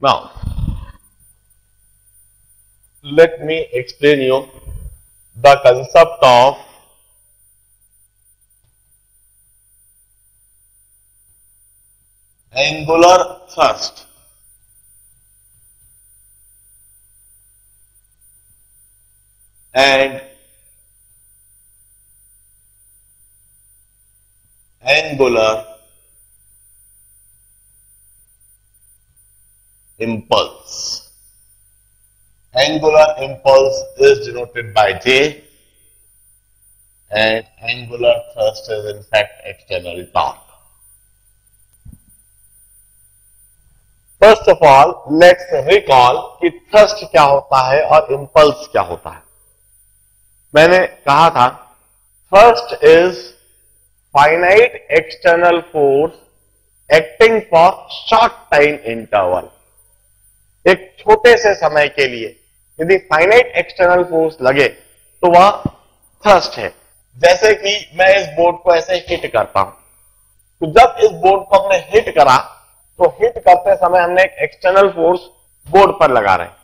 Now, let me explain you the concept of angular thrust. And angular impulse. Angular impulse is denoted by J, and angular thrust is in fact external torque. First of all, let's recall कि thrust क्या होता है और impulse क्या होता है. मैंने कहा था thrust is finite external force acting for short time interval. एक छोटे से समय के लिए यदि फाइनाइट एक्सटर्नल फोर्स लगे तो वह थ्रस्ट है. जैसे कि मैं इस बोर्ड को ऐसे हिट करता हूं, तो जब इस बोर्ड को हमने हिट करा तो हिट करते समय हमने एक एक्सटर्नल फोर्स बोर्ड पर लगा रहे हैं,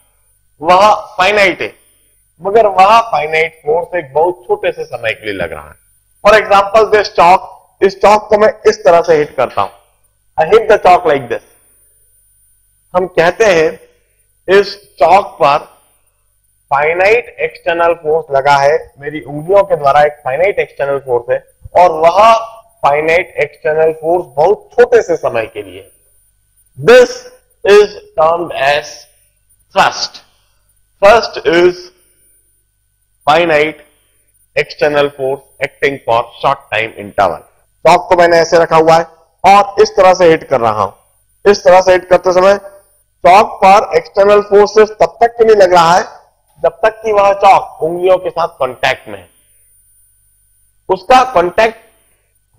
वह फाइनाइट है, मगर वह फाइनाइट फोर्स एक बहुत छोटे से समय के लिए लग रहा है. फॉर एग्जाम्पल दिस चॉक, इस चॉक को मैं इस तरह से हिट करता हूं. I hit the chalk like this. हम कहते हैं इस चॉक पर फाइनाइट एक्सटर्नल फोर्स लगा है, मेरी उंगलियों के द्वारा एक फाइनाइट एक्सटर्नल फोर्स है, और वह फाइनाइट एक्सटर्नल फोर्स बहुत छोटे से समय के लिए. This is termed as thrust. Thrust is finite external force acting for short time interval. Chalk को मैंने ऐसे रखा हुआ है और इस तरह से हिट कर रहा हूं. इस तरह से हिट करते समय चॉक पर एक्सटर्नल फोर्स सिर्फ तब तक के लिए लग रहा है जब तक कि वह चॉक उंगलियों के साथ कांटेक्ट में है. उसका कांटेक्ट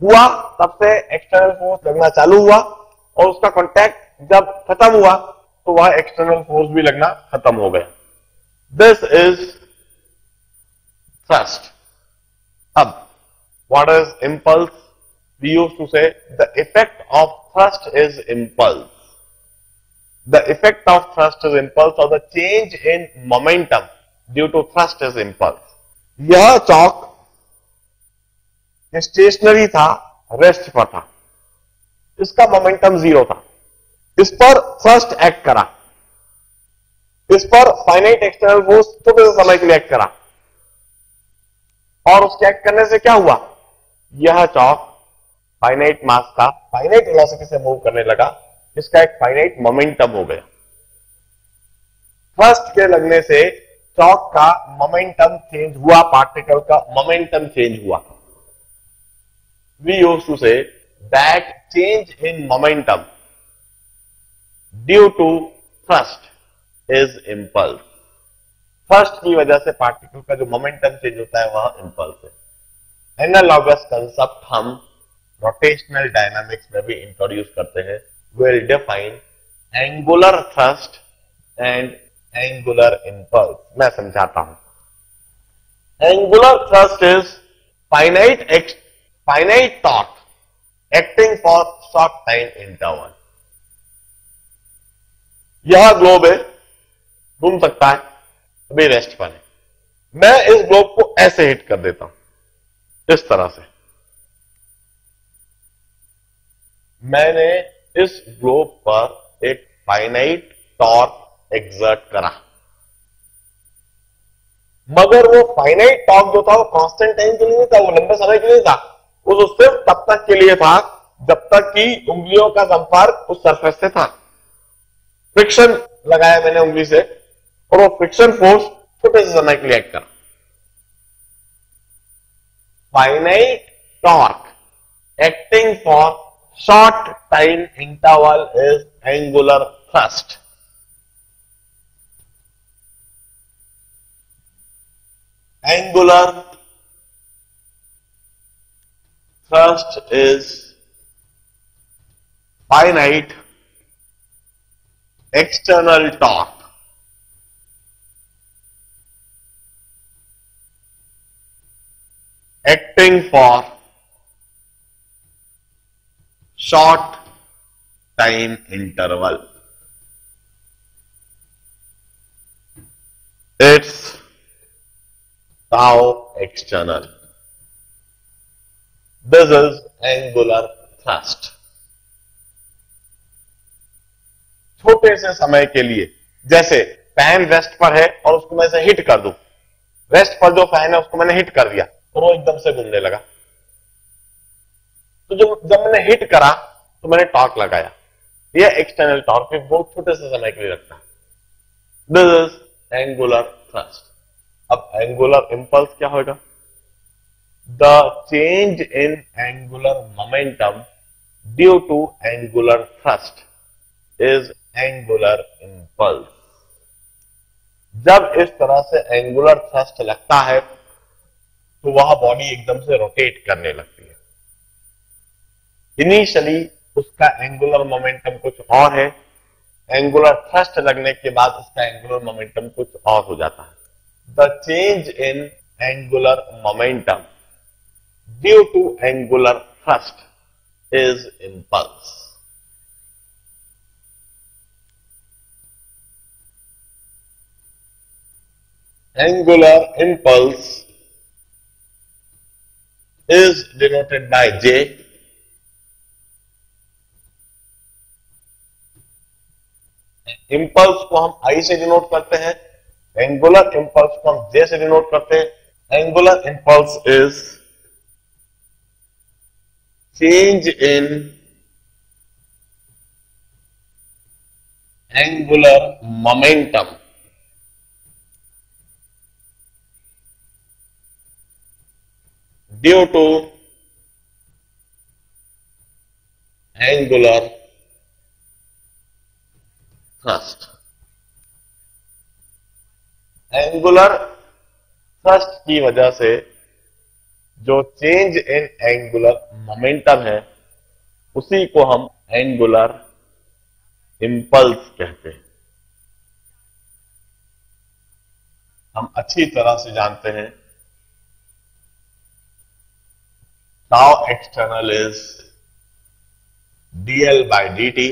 हुआ तब से एक्सटर्नल फोर्स लगना चालू हुआ, और उसका कांटेक्ट जब खत्म हुआ तो वह एक्सटर्नल फोर्स भी लगना खत्म हो गया. This is thrust. अब what is impulse? We used to say the effect of thrust is impulse. The effect of thrust is impulse, or the change in momentum due to thrust is impulse. यह chalk stationery था, rest पर था, इसका momentum zero था. इस पर thrust act करा, इस पर फाइनाइट एक्सटर्नल फोर्स छोटे से समय के लिए एक्ट करा, और उसके एक्ट करने से क्या हुआ? यह चॉक फाइनाइट मास का फाइनाइट वेलोसिटी से मूव करने लगा, इसका एक फाइनाइट मोमेंटम हो गया. थ्रस्ट के लगने से चॉक का मोमेंटम चेंज हुआ, पार्टिकल का मोमेंटम चेंज हुआ. We used to say that change in momentum due to thrust is impulse. Thrust की वजह से पार्टिकल का जो मोमेंटम चेंज होता है वह इंपल्स है. एनालॉगस कंसेप्ट हम रोटेशनल डायनामिक्स में भी इंट्रोड्यूस करते हैं. Will define angular thrust and angular impulse. मैं समझाता हूं. Angular thrust is finite torque acting for short time interval. यह ग्लोब है, घूम सकता है, अभी रेस्ट पर है. मैं इस ग्लोब को ऐसे हिट कर देता हूं, इस तरह से. मैंने इस ग्लोब पर एक फाइनाइट टॉर्क एक्सर्ट करा, मगर वो फाइनाइट टॉर्क जो था वो कांस्टेंट टाइम के लिए नहीं था, वो लंबे समय के लिए था. वो सिर्फ तब तक के लिए था जब तक कि उंगलियों का संपर्क उस सरफेस से था. फ्रिक्शन लगाया मैंने उंगली से, और वो फ्रिक्शन फोर्स छोटे से समय के लिए एक्ट करा. Finite torque acting for short time interval is angular thrust. Angular thrust is finite external torque acting for short time interval. It's tau external. This is angular thrust. छोटे से समय के लिए, जैसे फैन रेस्ट पर है और उसको मैं हिट कर दूं, रेस्ट पर जो फैन है उसको मैंने हिट कर दिया और वो एकदम से घूमने लगा, तो जब मैंने हिट करा तो मैंने टॉर्क लगाया। यह एक्सटर्नल टॉर्क बहुत छोटे से समय के लिए लगता है। This is angular thrust. अब एंगुलर इंपल्स क्या होगा? The change in angular momentum due to angular thrust is angular impulse. जब इस तरह से एंगुलर थ्रस्ट लगता है तो वह बॉडी एकदम से रोटेट करने लगती है। इनिशियली उसका एंगुलर मोमेंटम कुछ और है, एंगुलर थ्रस्ट लगने के बाद उसका एंगुलर मोमेंटम कुछ और हो जाता है। The change in angular momentum due to angular thrust is impulse. Angular impulse is denoted by J. Impulse को हम I से डिनोट करते हैं, एंगुलर इंपल्स को हम J से डिनोट करते हैं। Angular impulse is change in angular momentum due to angular thrust. Angular thrust की वजह से जो चेंज इन एंगुलर मोमेंटम है उसी को हम एंगुलर इंपल्स कहते हैं। हम अच्छी तरह से जानते हैं tau external is dl by dt।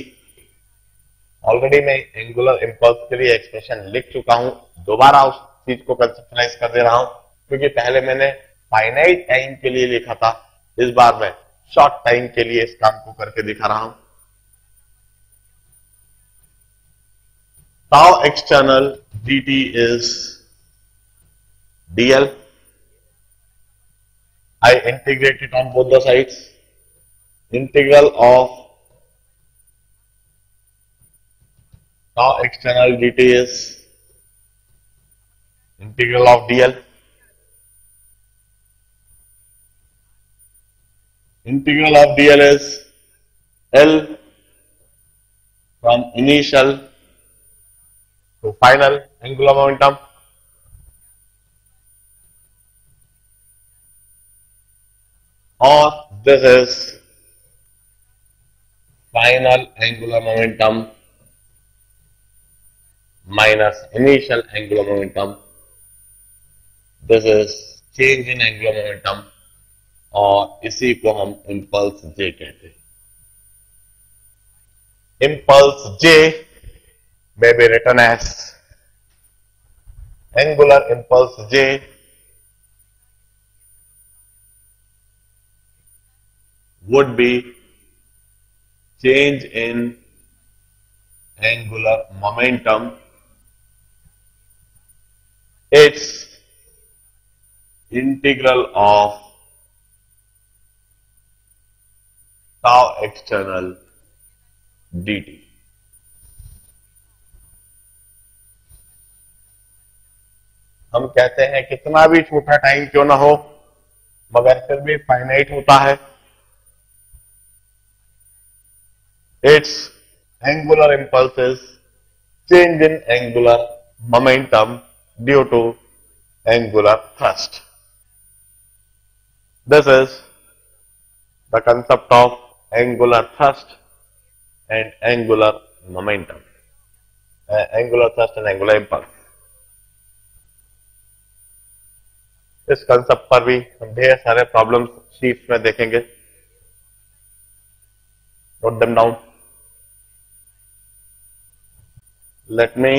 Already मैं एंगुलर इंपल्स के लिए एक्सप्रेशन लिख चुका हूं, दोबारा उस चीज को कंसेप्चुलाइज कर दे रहा हूं क्योंकि पहले मैंने फाइनाइट टाइम के लिए लिखा था, इस बार मैं शॉर्ट टाइम के लिए इस काम को करके दिखा रहा हूं। tau external dt is dl. I integrate it on both the sides. Integral of tau external dt is integral of dl. Integral of dl is L from initial to final angular momentum. Or this is final angular momentum minus initial angular momentum. This is change in angular momentum और इसी को हम impulse J कहते हैं। Impulse J may be written as angular impulse J would be change in angular momentum. It's integral of tau external dt. हम कहते हैं कितना भी छोटा टाइम क्यों ना हो मगर फिर भी फाइनाइट होता है। Its angular impulse is change in angular momentum due to angular thrust. This is the concept of angular thrust and angular momentum, angular thrust and angular impulse. इस कंसेप्ट पर भी हम ढेर सारे प्रॉब्लम्स शीट्स में देखेंगे। Note them down. Let me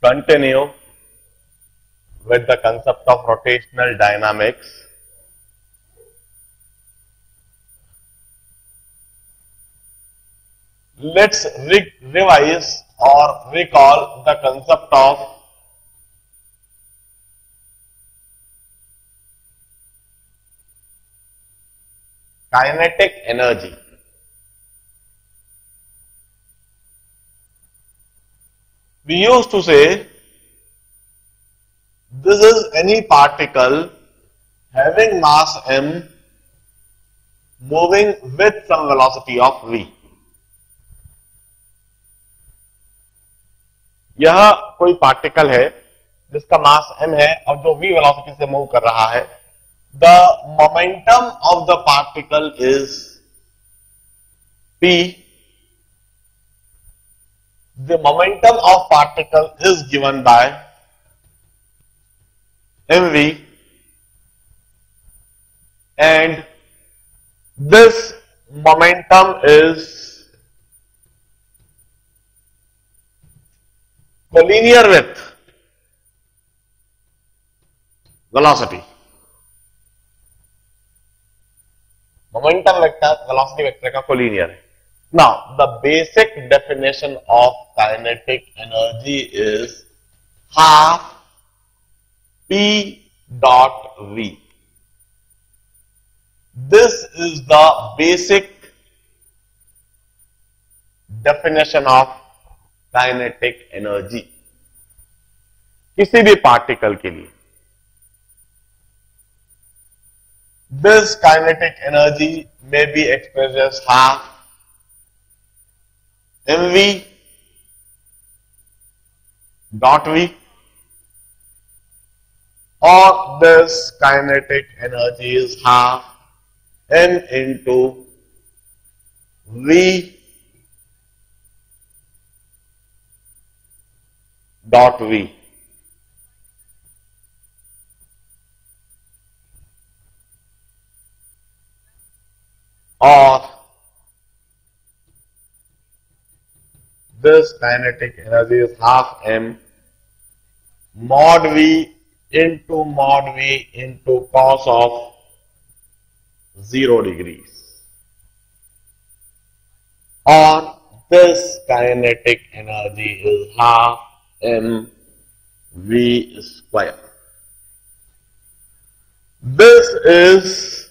Continue with the concept of rotational dynamics. Let's revise or recall the concept of kinetic energy. We used to say this is any particle having mass m moving with some velocity of v. यह कोई particle है जिसका मास m है और जो v velocity से move कर रहा है. The momentum of the particle is p. The momentum of particle is given by mv, and this momentum is collinear with velocity. Momentum vector velocity vector का collinear है. Now, the basic definition of kinetic energy is half P dot V. This is the basic definition of kinetic energy. किसी भी particle के लिए this kinetic energy may be expressed as half mv dot v, or this kinetic energy is half m into v dot v. Or this kinetic energy is half m mod v into cos of 0 degrees. Or this kinetic energy is half m v square. This is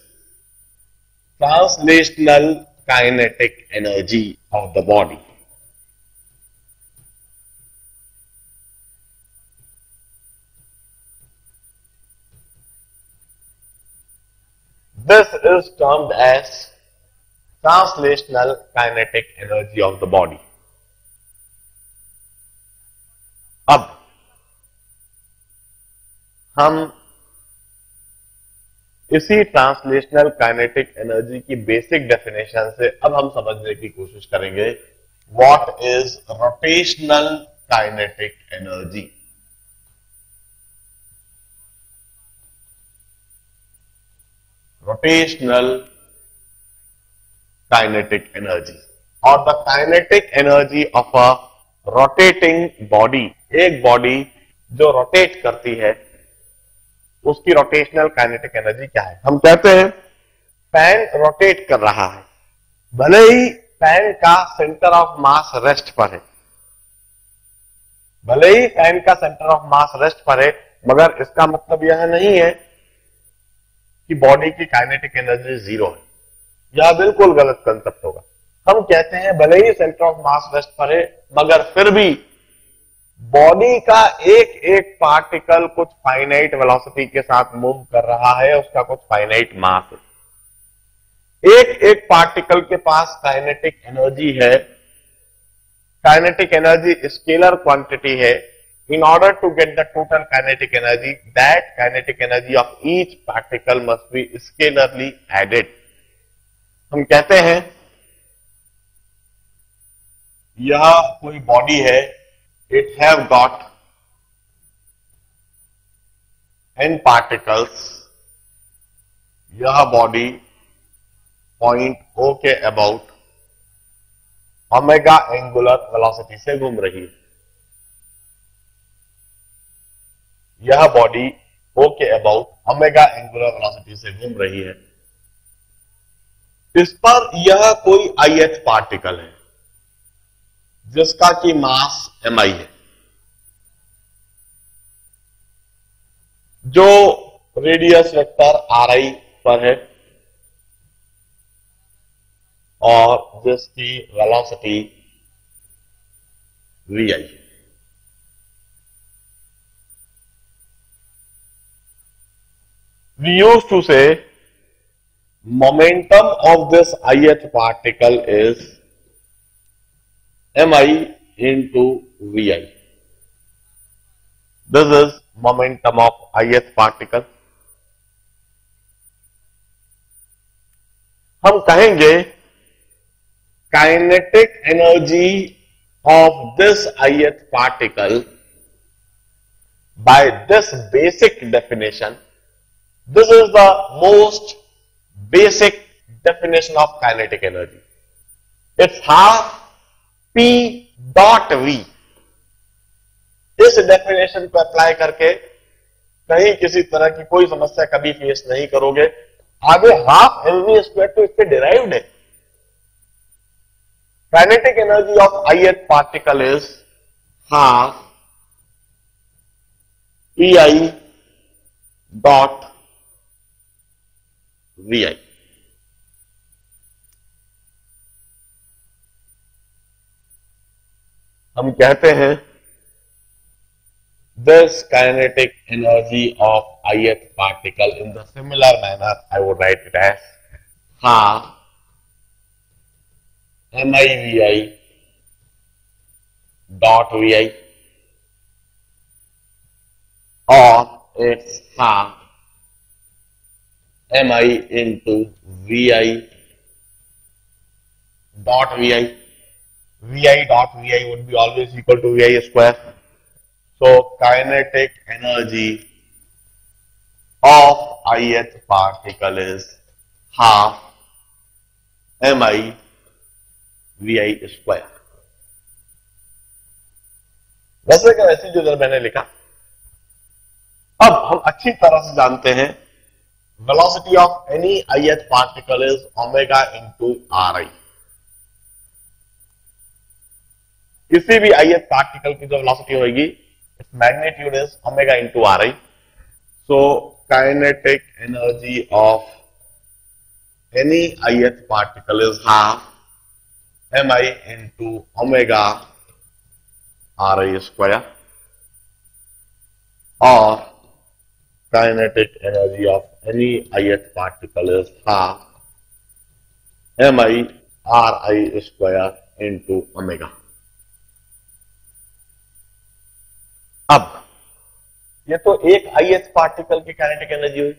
translational kinetic energy of the body. This is termed as translational kinetic energy of the body. अब हम इसी translational kinetic energy की basic definition से अब हम समझने की कोशिश करेंगे what is rotational kinetic energy. Rotational kinetic energy और the kinetic energy of a rotating body. एक बॉडी जो रोटेट करती है उसकी रोटेशनल काइनेटिक एनर्जी क्या है. हम कहते हैं फैन रोटेट कर रहा है, भले ही फैन का सेंटर ऑफ मास रेस्ट पर है, भले ही फैन का सेंटर ऑफ मास रेस्ट पर है, मगर इसका मतलब यह नहीं है कि बॉडी की काइनेटिक एनर्जी जीरो है. यह बिल्कुल गलत कंसेप्ट होगा. हम कहते हैं भले ही सेंटर ऑफ मास रेस्ट पर है, मगर फिर भी बॉडी का एक एक पार्टिकल कुछ फाइनाइट वेलोसिटी के साथ मूव कर रहा है, उसका कुछ फाइनाइट मास है. एक एक पार्टिकल के पास काइनेटिक एनर्जी है. काइनेटिक एनर्जी स्केलर क्वांटिटी है. In order to get the total kinetic energy, that kinetic energy of each particle must be scalarly added. हम कहते हैं यह कोई बॉडी है, it have got n particles. यह बॉडी पॉइंट O के about omega angular velocity से घूम रही है. यह बॉडी O के अबाउट ओमेगा एंगुलर वेलोसिटी से घूम रही है। इस पर यह कोई ith पार्टिकल है जिसका कि मास mi है, जो रेडियस वेक्टर ri पर है और जिसकी वेलोसिटी vi है। We used to say momentum of this ith particle is mi into vi. This is momentum of ith particle. हम कहेंगे kinetic energy of this ith particle by this basic definition. This is the most basic definition of kinetic energy. It's half P dot V. इस definition को apply करके कहीं किसी तरह की कोई समस्या कभी फेस नहीं करोगे। आगे हाफ mv स्क्वायर तो इससे डिराइव्ड है। Kinetic energy of ith particle is half Pi dot Vi. हम कहते हैं this kinetic energy of ith particle in the similar manner I would write it as half mivi dot vi, or it's half mi into vi dot vi. Vi dot vi would be always equal to vi square. So kinetic energy of ith particle is half mi vi square. वैसे का वैसे जो मैंने लिखा। अब हम अच्छी तरह से जानते हैं velocity of any ith particle is omega into ri. किसी भी ith पार्टिकल की जो वेलोसिटी होगी its magnitude is omega into ri. So kinetic energy of any ith particle is half mi into omega ri square, or kinetic energy of any ith particle is half mi ri square into omega. अब ये तो एक ith particle की kinetic energy हुई।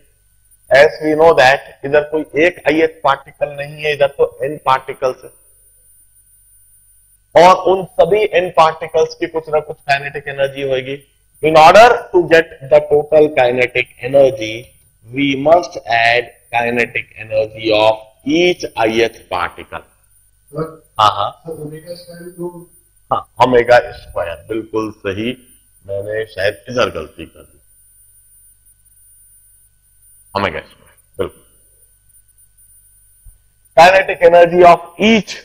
As we know that इधर कोई एक ith particle नहीं है, इधर तो n पार्टिकल्स है और उन सभी n पार्टिकल्स की कुछ ना कुछ काइनेटिक एनर्जी होगी। In order to get the total kinetic energy we must add kinetic energy of each ith particle. हाँ ओमेगा स्क्वायर, बिल्कुल सही। मैंने शायद इधर गलती कर दी, ओमेगा स्क्वायर बिल्कुल। Kinetic energy of each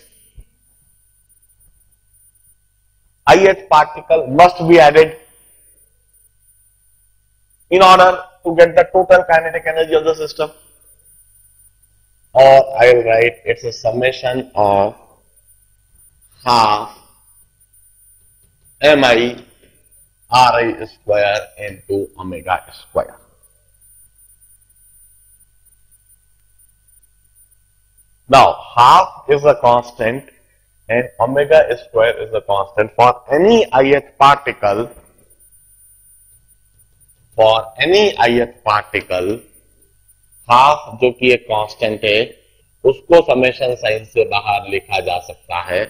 ith particle must be added in order to get the total kinetic energy of the system, or I will write it's a summation of half mi ri square into omega square. Now half is a constant and omega square is a constant for any ith particle. For any ith particle, half जो कि एक constant है उसको summation sign से बाहर लिखा जा सकता है,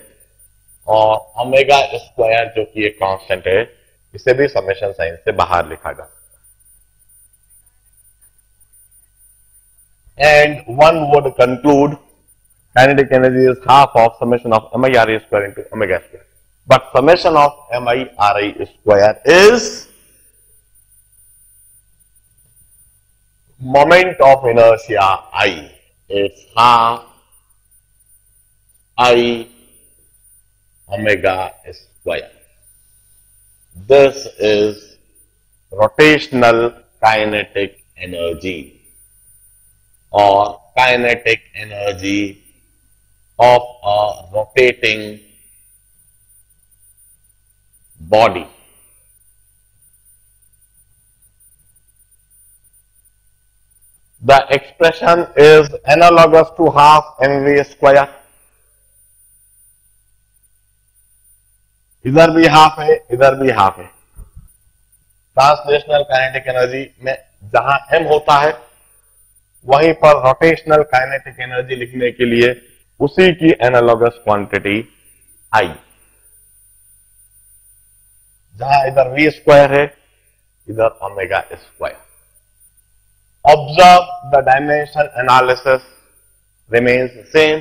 और ओमेगा स्क्वायर जो कि एक कांस्टेंट है इसे भी समेशन साइन से बाहर लिखा जा सकता है। And one would conclude kinetic energy is half of summation of mi ri square into omega square. But summation of mi ri square is moment of inertia I. It's half I omega square. This is rotational kinetic energy or kinetic energy of a rotating body. The expression is analogous to half mv square. इधर भी half है, इधर भी half है. Translational kinetic energy में जहां m होता है वहीं पर रोटेशनल काइनेटिक एनर्जी लिखने के लिए उसी की एनालॉगस क्वांटिटी I. जहां इधर v स्क्वायर है, इधर omega square. Observe the dimension analysis remains same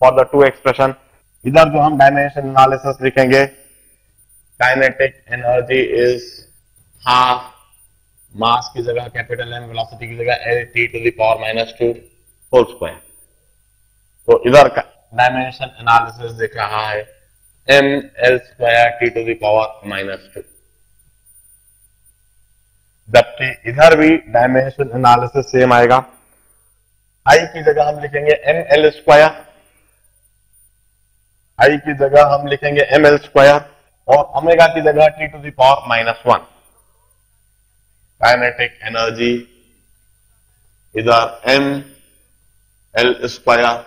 for the two expression. इधर जो हम डायमेंशन एनालिसिस लिखेंगे, kinetic energy is half, mass की जगह कैपिटल M, वेलोसिटी की जगह L T to the power -2 whole square. तो इधर का डायमेंशन एनालिसिस दिख रहा है M L square T to the power -2. जबकि इधर भी डायमेंशन एनालिसिस सेम आएगा. I की जगह हम लिखेंगे M L स्क्वायर, I की जगह हम लिखेंगे M L स्क्वायर और ओमेगा की जगह T to the power -1. Kinetic energy इधर M L स्क्वायर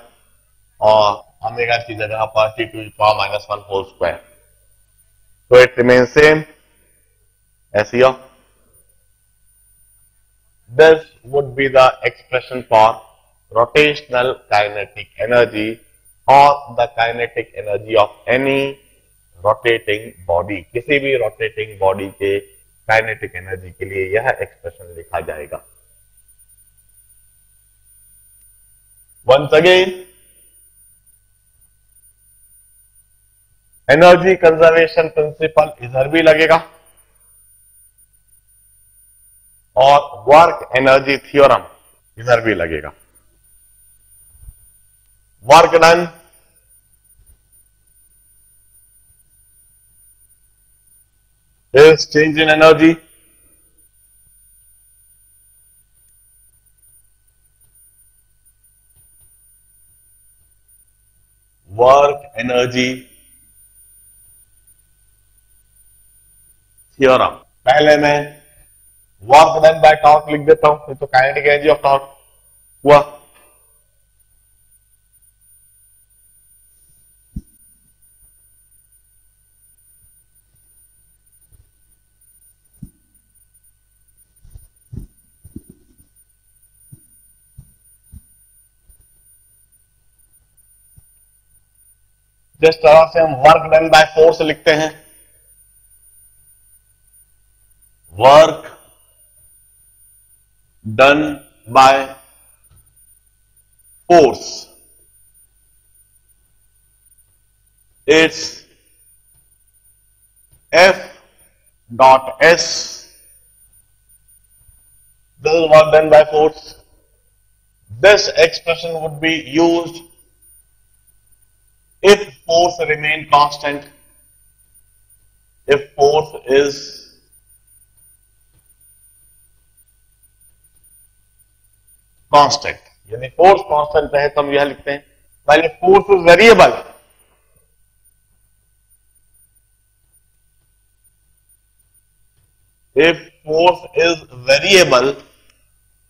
और ओमेगा की जगह पर T to the power -1 whole square. तो it remain same as here. This would be the expression for rotational kinetic energy or the kinetic energy of any rotating body. किसी भी rotating body के kinetic energy के लिए यह expression लिखा जाएगा. Once again, energy conservation principle इधर भी लगेगा और वर्क एनर्जी थ्योरम इधर भी लगेगा. Work done is change in energy. Work energy theorem. पहले मैं वर्क डन बाय टॉर्क लिख देता हूं, तो काइनेटिक एनर्जी ऑफ टॉर्क हुआ. जिस तरह से हम वर्क डन बाय फोर्स लिखते हैं, work done by force, it's F dot S. This is work done by force. This expression would be used if force remain constant. If force is constant, यानी force constant रहे तो हम यह लिखते हैं. पहले force is variable, if force is variable,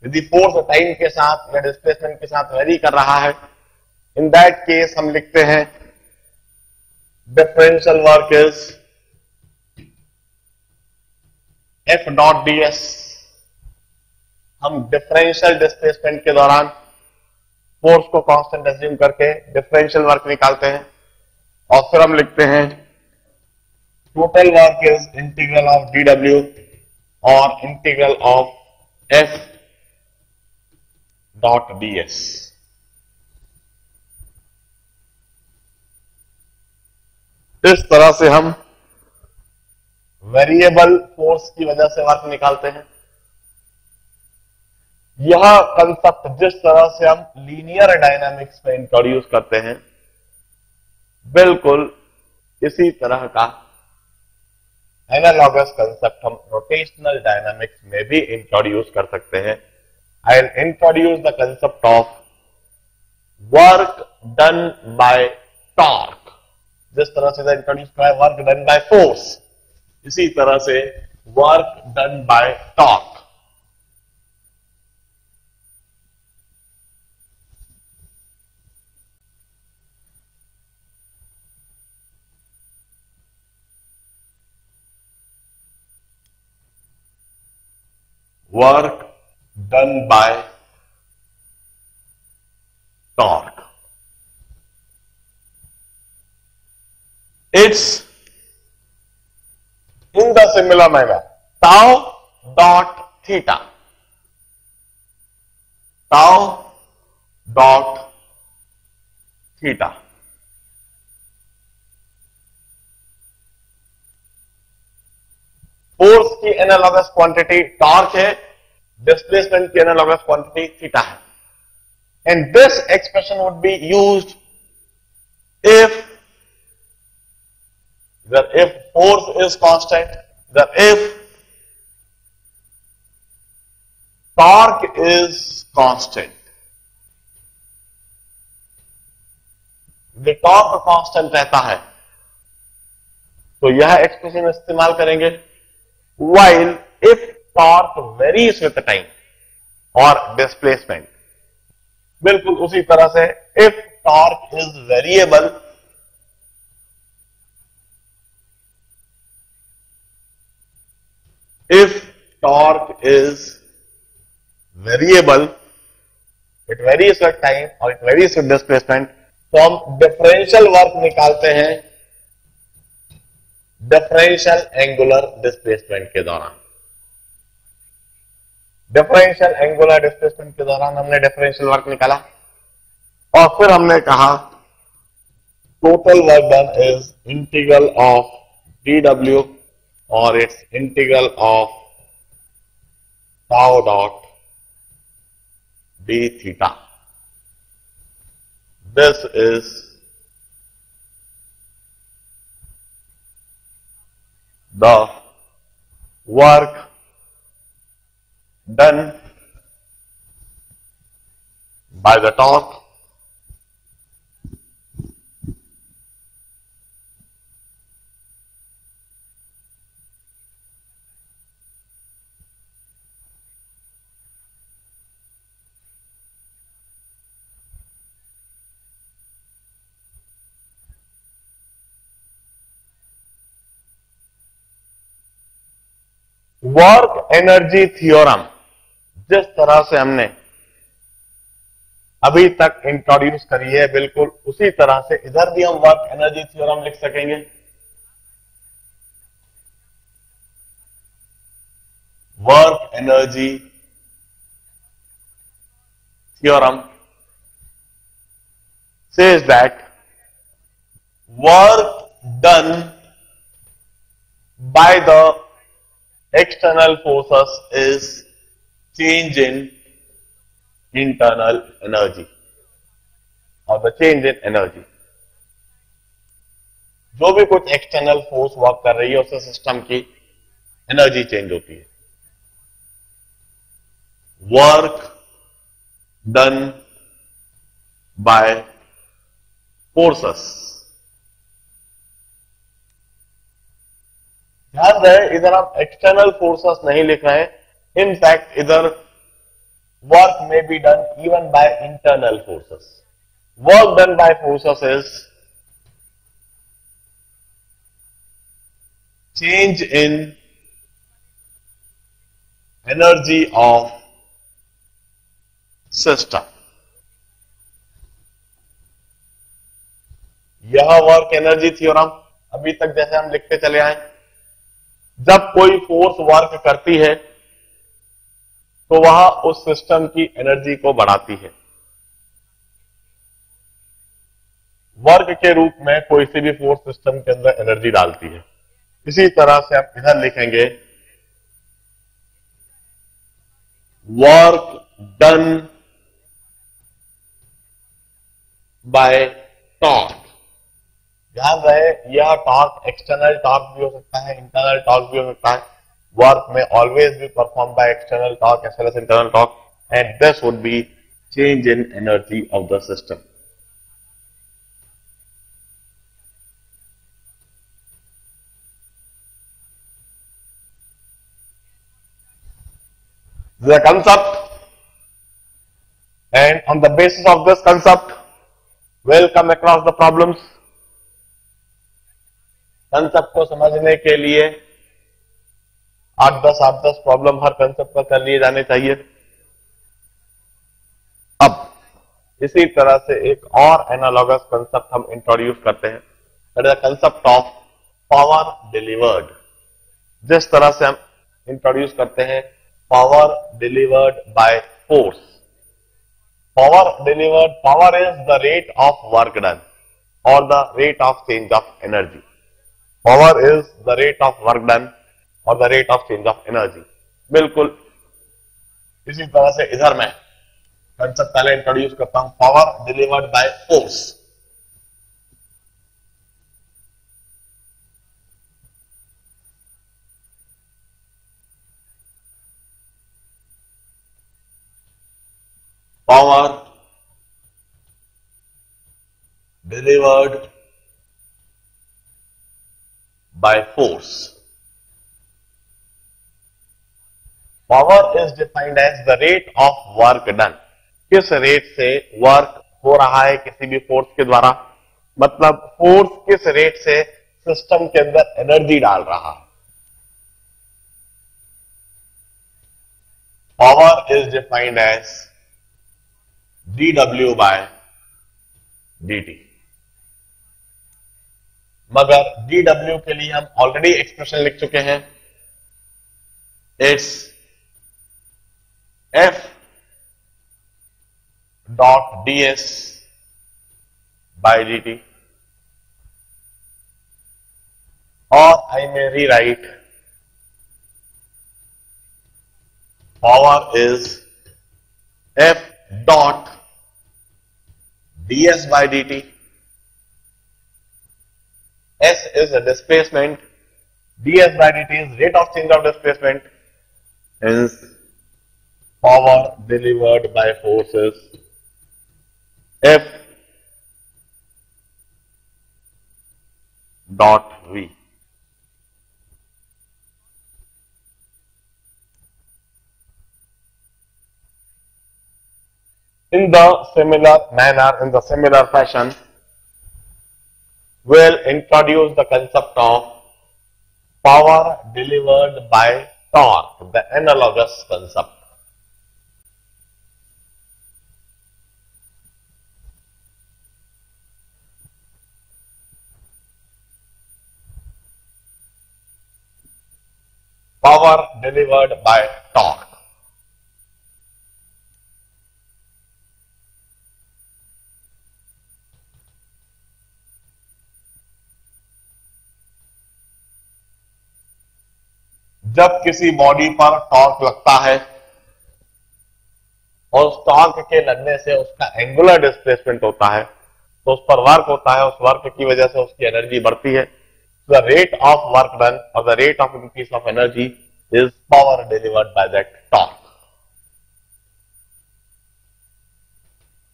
यदि force time के साथ या डिस्प्लेसमेंट के साथ वेरी कर रहा है, इन दैट केस हम लिखते हैं differential work is F dot d s. हम डिफरेंशियल डिस्प्लेसमेंट के दौरान फोर्स को कांस्टेंट अज्यूम करके डिफरेंशियल वर्क निकालते हैं और फिर हम लिखते हैं total work is integral of d डब्ल्यू और integral of f dot d s. इस तरह से हम वेरिएबल फोर्स की वजह से वर्क निकालते हैं. यह कंसेप्ट जिस तरह से हम लीनियर डायनामिक्स में इंट्रोड्यूस करते हैं, बिल्कुल इसी तरह का एनालॉगस कंसेप्ट हम रोटेशनल डायनामिक्स में भी इंट्रोड्यूस कर सकते हैं। I will introduce the concept of work done by torque. जिस तरह से इंट्रोड्यूस किया है वर्क डन बाय फोर्स, इसी तरह से work done by torque. Work done by torque. It's in the similar manner. Tau dot theta. Tau dot theta. Force की analogous quantity torque है, डिस्प्लेसमेंट की एनालॉगस क्वांटिटी थीटा है। And this expression would be used if force is constant, if torque is constant, the torque constant रहता है तो यह expression इस्तेमाल करेंगे। while if torque varies with time or displacement, बिल्कुल उसी तरह से if torque is variable, if torque is variable, it varies with time or it varies with displacement, तो हम डिफरेंशियल वर्क निकालते हैं डिफरेंशियल एंगुलर डिस्प्लेसमेंट के दौरान। डिफरेंशियल एंगुलर डिस्प्लेसमेंट के दौरान हमने डिफरेंशियल वर्क निकाला और फिर हमने कहा total work done is integral of dw और it's integral of tau dot d theta. This is the work done by the torque work energy theorem जिस तरह से हमने अभी तक इंट्रोड्यूस करी है, बिल्कुल उसी तरह से इधर भी हम वर्क एनर्जी थ्योरम लिख सकेंगे। Work energy theorem says that work done by the external forces is change in internal energy or the change in energy। जो भी कुछ एक्सटर्नल फोर्स वर्क कर रही है उससे सिस्टम की एनर्जी चेंज होती है। Work done by forces. ध्यान रहे इधर आप एक्सटर्नल फोर्सेस नहीं लिख रहे हैं, इनफैक्ट इधर वर्क में be done even by internal forces. Work done by forces is change in energy of system. यह वर्क एनर्जी थ्योरम अभी तक जैसे हम लिखते चले आए, जब कोई फोर्स वर्क करती है तो वह उस सिस्टम की एनर्जी को बढ़ाती है। वर्क के रूप में कोई सी भी फोर्स सिस्टम के अंदर एनर्जी डालती है। इसी तरह से आप इधर लिखेंगे वर्क done by torque. ध्यान रहे, यह टॉर्क एक्सटर्नल टॉर्क भी हो सकता है, इंटरनल टॉर्क भी हो सकता है. वर्क में always be perform by external torque as well as internal torque, and this would be change in energy of the system. The concept, and on the basis of this concept we'll come across the problems. Concept को समझने के लिए 8-10 problem हर concept पर कर लिए जाने चाहिए. अब इसी तरह से एक और एनालॉगस कंसेप्ट हम इंट्रोड्यूस करते हैं, that is the concept of power delivered. जिस तरह से हम इंट्रोड्यूस करते हैं power delivered by force. Power is the rate of work done or the rate of change of energy. Power is the rate of work done or the rate of change of energy. बिल्कुल इसी तरह से इधर मैं concept पहले introduce करता हूं, power delivered by force. Power delivered by force. Power is defined as the rate of work done. किस रेट से वर्क हो रहा है किसी भी फोर्स के द्वारा, मतलब फोर्स किस रेट से सिस्टम के अंदर एनर्जी डाल रहा है. Power is defined as dw by dt. मगर dw के लिए हम ऑलरेडी एक्सप्रेशन लिख चुके हैं, it's f dot ds by dt, और I may rewrite power is f dot ds by dt. S is a displacement, ds by dt is rate of change of displacement, hence power delivered by force is F dot V. In the similar manner, in the similar fashion, we'll introduce the concept of power delivered by torque, the analogous concept. Power delivered by torque. जब किसी body पर torque लगता है और उस torque के लगने से उसका एंगुलर डिस्प्लेसमेंट होता है, तो उस पर वर्क होता है, उस वर्क की वजह से उसकी एनर्जी बढ़ती है. The rate of work done और the rate of increase of energy is power delivered by that torque.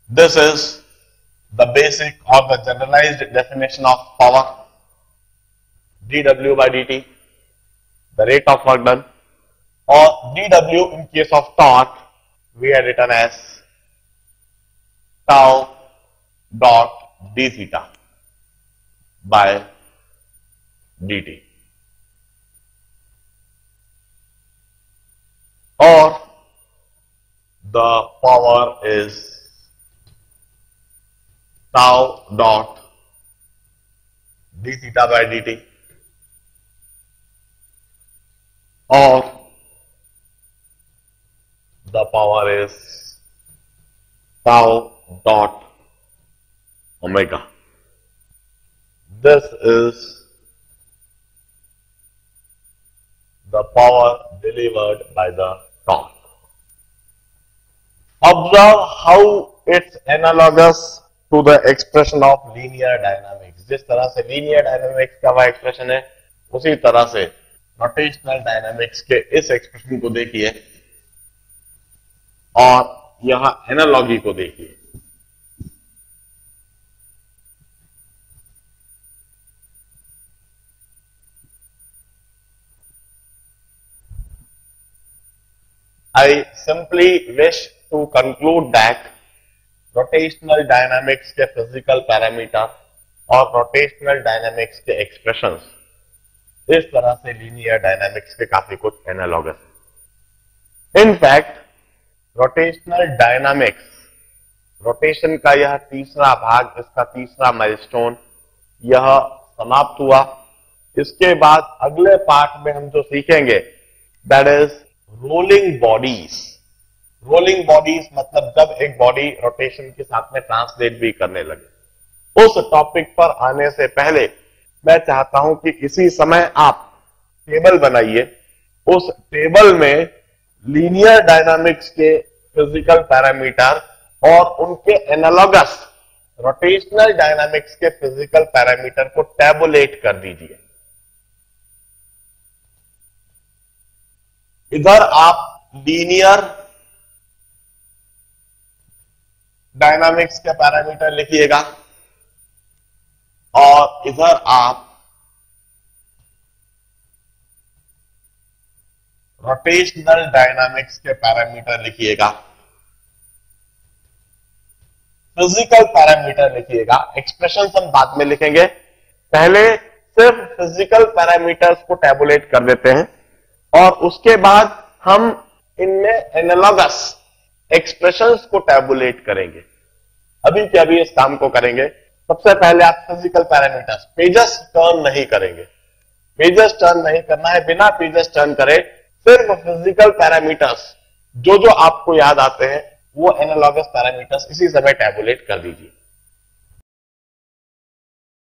This is the basic और the generalised definition of power. dw by dt, the rate of work done, or dw in case of torque we had written as tau dot d theta by dt, or the power is tau dot d theta by dt, or the power is tau dot omega. This is the power delivered by the torque. Observe how it's analogous to the expression of linear dynamics. जिस तरह से linear dynamics का वह expression है, उसी तरह से rotational dynamics के इस एक्सप्रेशन को देखिए और यहां एनालॉगी को देखिए। I simply wish to conclude that rotational dynamics के फिजिकल पैरामीटर और रोटेशनल डायनामिक्स के एक्सप्रेशंस इस तरह से लीनियर डायनामिक्स के काफी कुछ एनालॉगस है। इनफैक्ट रोटेशनल डायनामिक्स, रोटेशन का यह तीसरा भाग, इसका तीसरा माइलस्टोन यह समाप्त हुआ। इसके बाद अगले पार्ट में हम जो सीखेंगे that is rolling bodies. Rolling bodies मतलब जब एक बॉडी रोटेशन के साथ में ट्रांसलेट भी करने लगे। उस टॉपिक पर आने से पहले मैं चाहता हूं कि इसी समय आप टेबल बनाइए। उस टेबल में लीनियर डायनामिक्स के फिजिकल पैरामीटर और उनके एनालॉगस रोटेशनल डायनामिक्स के फिजिकल पैरामीटर को टैबुलेट कर दीजिए। इधर आप लीनियर डायनामिक्स के पैरामीटर लिखिएगा और इधर आप रोटेशनल डायनामिक्स के पैरामीटर लिखिएगा। फिजिकल पैरामीटर लिखिएगा। एक्सप्रेशन हम बाद में लिखेंगे, पहले सिर्फ फिजिकल पैरामीटर्स को टैबुलेट कर देते हैं और उसके बाद हम इनमें एनालॉगस एक्सप्रेशंस को टैबुलेट करेंगे। अभी के अभी इस काम को करेंगे। सबसे पहले आप फिजिकल पैरामीटर्स, पेजेस टर्न नहीं करेंगे, पेजेस टर्न नहीं करना है। बिना पेजेस टर्न करे सिर्फ फिजिकल पैरामीटर्स जो जो आपको याद आते हैं वो एनालॉगस पैरामीटर्स इसी समय टैबुलेट कर दीजिए।